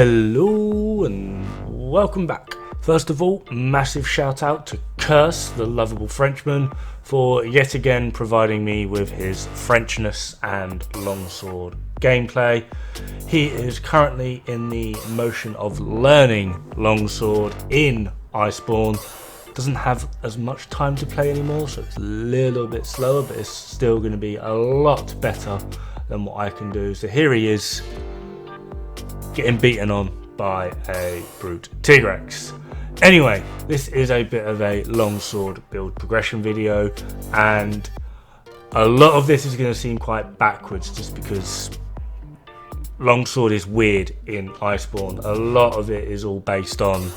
Hello and welcome back. First of all, massive shout out to Curse, the lovable Frenchman, for yet again providing me with his Frenchness and longsword gameplay. He is currently in the motion of learning longsword in Iceborne. Doesn't have as much time to play anymore, so it's a little bit slower, but it's still going to be a lot better than what I can do. So here he is, getting beaten on by a brute Tigrex. Anyway, this is a bit of a longsword build progression video, and a lot of this is going to seem quite backwards just because longsword is weird in Iceborne. A lot of it is all based on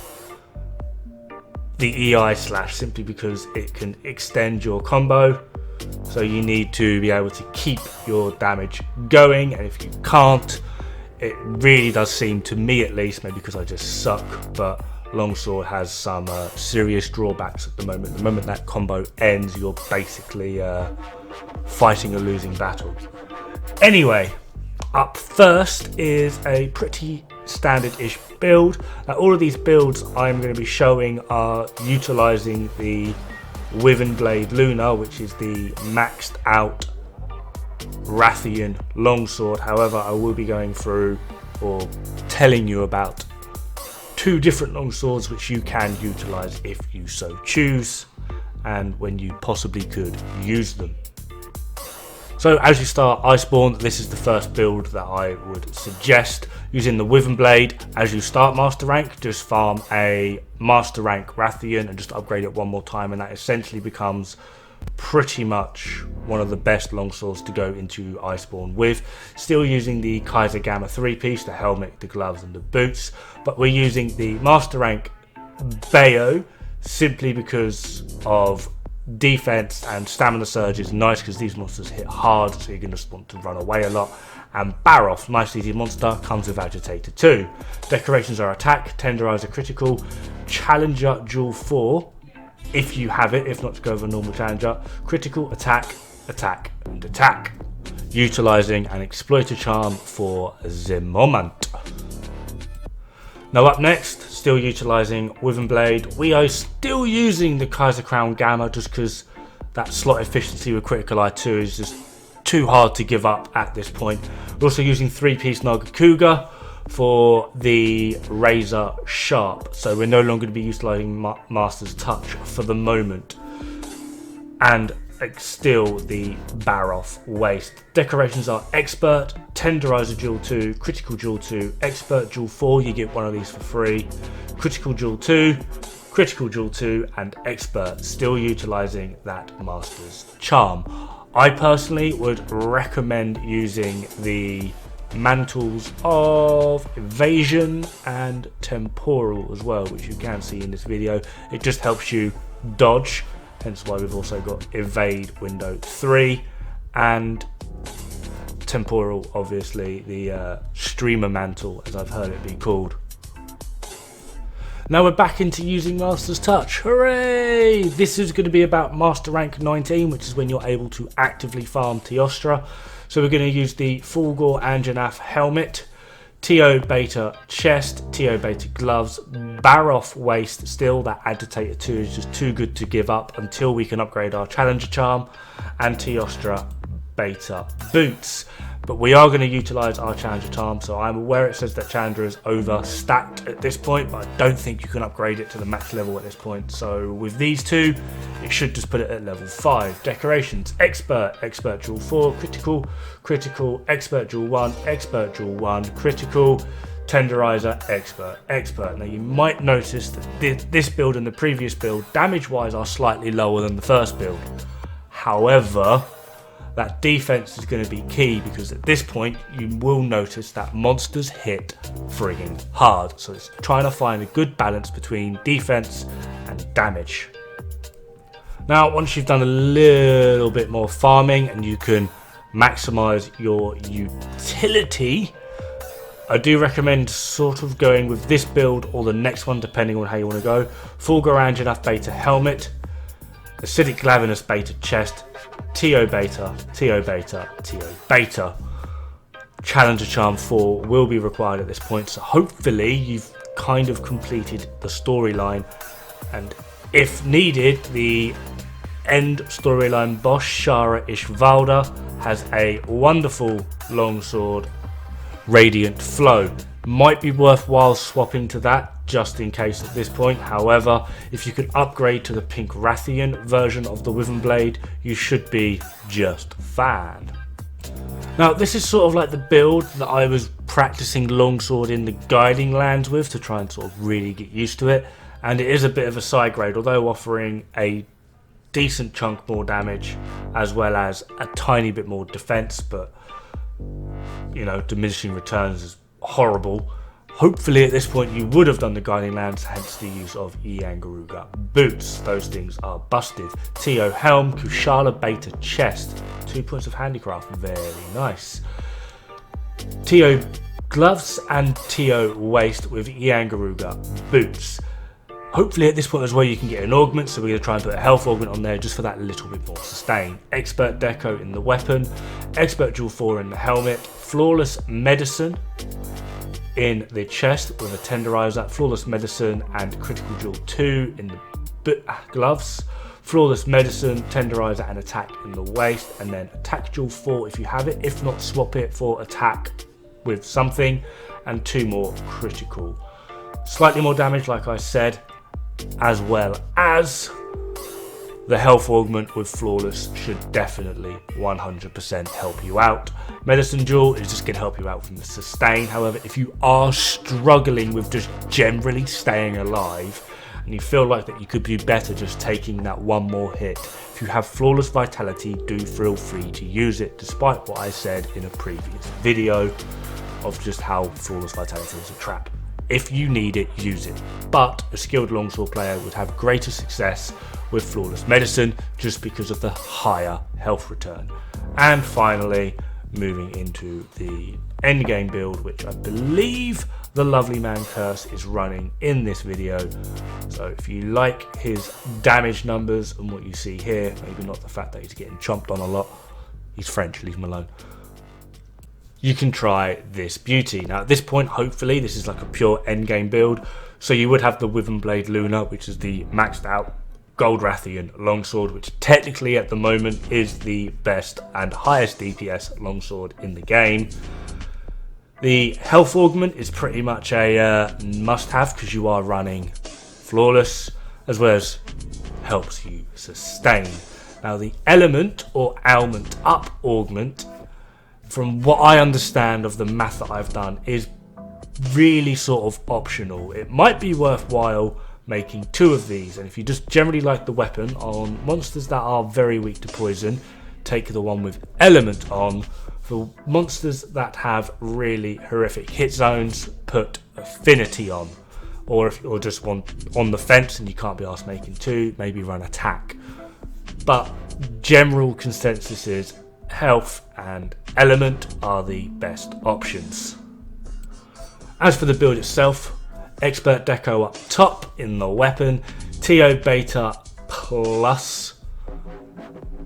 the EI slash simply because it can extend your combo, so you need to be able to keep your damage going, and if you can't, it really does seem, to me at least, maybe because I just suck, but longsword has some serious drawbacks at the moment. The moment that combo ends, you're basically fighting a losing battle. Anyway, up first is a pretty standard-ish build. Now, all of these builds I'm going to be showing are utilising the Wyvern Blade Luna, which is the maxed out Rathian longsword. However, I will be going through or telling you about two different longswords which you can utilise if you so choose, and when you possibly could use them. So as you start Iceborne, this is the first build that I would suggest. Using the Wyvern Blade, as you start Master Rank, just farm a Master Rank Rathian and just upgrade it one more time, and that essentially becomes pretty much one of the best longswords to go into Iceborne with. Still using the Kaiser Gamma 3-piece, the helmet, the gloves and the boots, but we're using the Master Rank Bayo simply because of defense, and Stamina Surge is nice because these monsters hit hard, so you're going to want to run away a lot. And Baroth, nice easy monster, comes with Agitator 2. Decorations are attack, Tenderizer critical, Challenger dual 4 if you have it, if not to go with a normal Challenger, critical, attack, attack and attack, utilising an Exploiter charm for the moment. Now up next, still utilising Wyvern Blade, we are still using the Kaiser Crown Gamma just because that slot efficiency with Critical Eye 2 is just too hard to give up at this point. We're also using 3-piece Nagakuga for the Razor Sharp, so we're no longer going to be utilising Master's Touch for the moment. And still the Baroth Waste. Decorations are Expert, Tenderizer Dual 2, Critical Dual 2, Expert Dual 4, you get one of these for free, Critical Dual 2, Critical Dual 2 and Expert, still utilising that Master's Charm. I personally would recommend using the mantles of Evasion and Temporal as well, which you can see in this video. It just helps you dodge, hence why we've also got Evade window 3, and Temporal, obviously the Streamer Mantle, as I've heard it be called. Now we're back into using Master's Touch. Hooray! This is going to be about Master Rank 19, which is when you're able to actively farm Teostra. So we're going to use the Fulgor Anjanath helmet, Teo Beta chest, Teo Beta gloves, Baroth waist. Still, that Agitator 2 is just too good to give up until we can upgrade our Challenger charm, and Teostra Beta boots. But we are going to utilise our Challenger charm, so I'm aware it says that Challenger is overstacked at this point, but I don't think you can upgrade it to the max level at this point. So with these two, it should just put it at level 5. Decorations, Expert, Expert Dual 4, Critical, Critical, Expert Dual 1, Expert Dual 1, Critical, Tenderizer, Expert, Expert. Now you might notice that this build and the previous build, damage-wise, are slightly lower than the first build. However, that defense is going to be key because at this point you will notice that monsters hit frigging hard. So it's trying to find a good balance between defense and damage. Now, once you've done a little bit more farming and you can maximize your utility, I do recommend sort of going with this build or the next one, depending on how you want to go. Fulgor Anjanath Beta helmet, Acidic Glavenus Beta chest, Teo Beta, Teo Beta, Teo Beta. Challenger Charm 4 will be required at this point, so hopefully you've kind of completed the storyline, and if needed, the end storyline boss Shara Ishvalda has a wonderful longsword Radiant Flow. Might be worthwhile swapping to that just in case at this point. However, if you can upgrade to the Pink Rathian version of the Wyvern Blade, you should be just fine. Now this is sort of like the build that I was practicing longsword in the Guiding Lands with, to try and sort of really get used to it, and it is a bit of a side grade, although offering a decent chunk more damage as well as a tiny bit more defense, but you know, diminishing returns is horrible. Hopefully at this point you would have done the Guiding Lands, hence the use of Iangaruga boots. Those things are busted. Teo Helm, Kushala Beta Chest, 2 points of handicraft, very nice. Teo gloves and Teo waist with Iangaruga boots. Hopefully at this point as well you can get an augment, so we're going to try and put a health augment on there just for that little bit more sustain. Expert Deco in the weapon, Expert Jewel 4 in the helmet, Flawless Medicine in the chest with a tenderizer, Flawless Medicine and Critical Jewel 2 in the gloves, Flawless Medicine, tenderizer and attack in the waist, and then Attack Jewel 4 if you have it, if not swap it for attack with something, and 2 more critical. Slightly more damage like I said, as well as the health augment with Flawless should definitely 100% help you out. Medicine Jewel is just going to help you out from the sustain. However, if you are struggling with just generally staying alive and you feel like that you could do better just taking that one more hit, if you have Flawless Vitality, do feel free to use it, despite what I said in a previous video of just how Flawless Vitality is a trap. If you need it, use it. But a skilled longsword player would have greater success with Flawless Medicine just because of the higher health return. And finally, moving into the endgame build, which I believe the Lovely Man Curse is running in this video. So if you like his damage numbers and what you see here, maybe not the fact that he's getting chomped on a lot, he's French, leave him alone, you can try this beauty. Now at this point, hopefully this is like a pure endgame build, so you would have the Wyvern Blade Luna, which is the maxed out Gold Rathian longsword, which technically at the moment is the best and highest DPS longsword in the game. The health augment is pretty much a must have because you are running Flawless, as well as helps you sustain. Now the element or ailment up augment, from what I understand of the math that I've done, is really sort of optional. It might be worthwhile making 2 of these, and if you just generally like the weapon on monsters that are very weak to poison, take the one with element on. For monsters that have really horrific hit zones, put affinity on. Or if you're just one on the fence and you can't be asked making 2, maybe run attack. But general consensus is health and element are the best options. As for the build itself, Expert Deco up top in the weapon, Teo Beta Plus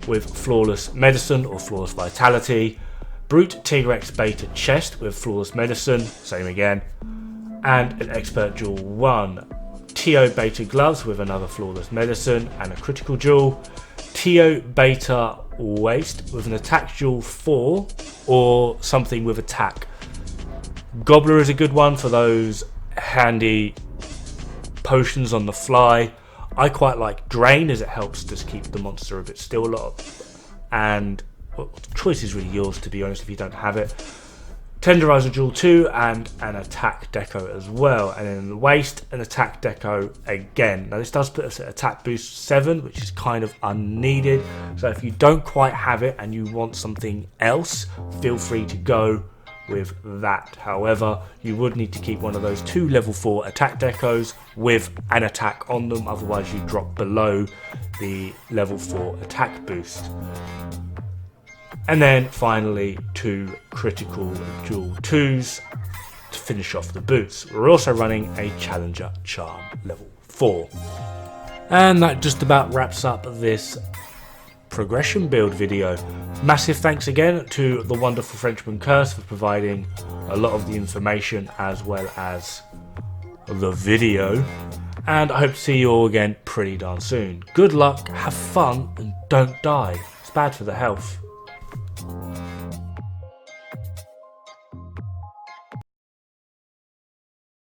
with Flawless Medicine or Flawless Vitality, Brute T-Rex Beta Chest with Flawless Medicine, same again, and an Expert Jewel 1, Teo Beta Gloves with another Flawless Medicine and a Critical Jewel, Teo Beta Waist with an Attack Jewel 4 or something with attack. Gobbler is a good one for those handy potions on the fly. I quite like Drain as it helps just keep the monster a bit still a lot. And well, the choice is really yours, to be honest, if you don't have it. Tenderizer Jewel 2 and an attack deco as well. And then in the waist, an attack deco again. Now this does put us at attack boost 7, which is kind of unneeded. So if you don't quite have it and you want something else, feel free to go with that. However, you would need to keep one of those 2 level 4 attack decos with an attack on them, otherwise you drop below the level 4 attack boost. And then finally 2 critical jewel 2s to finish off the boots. We're also running a Challenger Charm level 4. And that just about wraps up this progression build video. Massive thanks again to the wonderful Frenchman Curse for providing a lot of the information as well as the video. And I hope to see you all again pretty darn soon. Good luck, have fun, and don't die. It's bad for the health.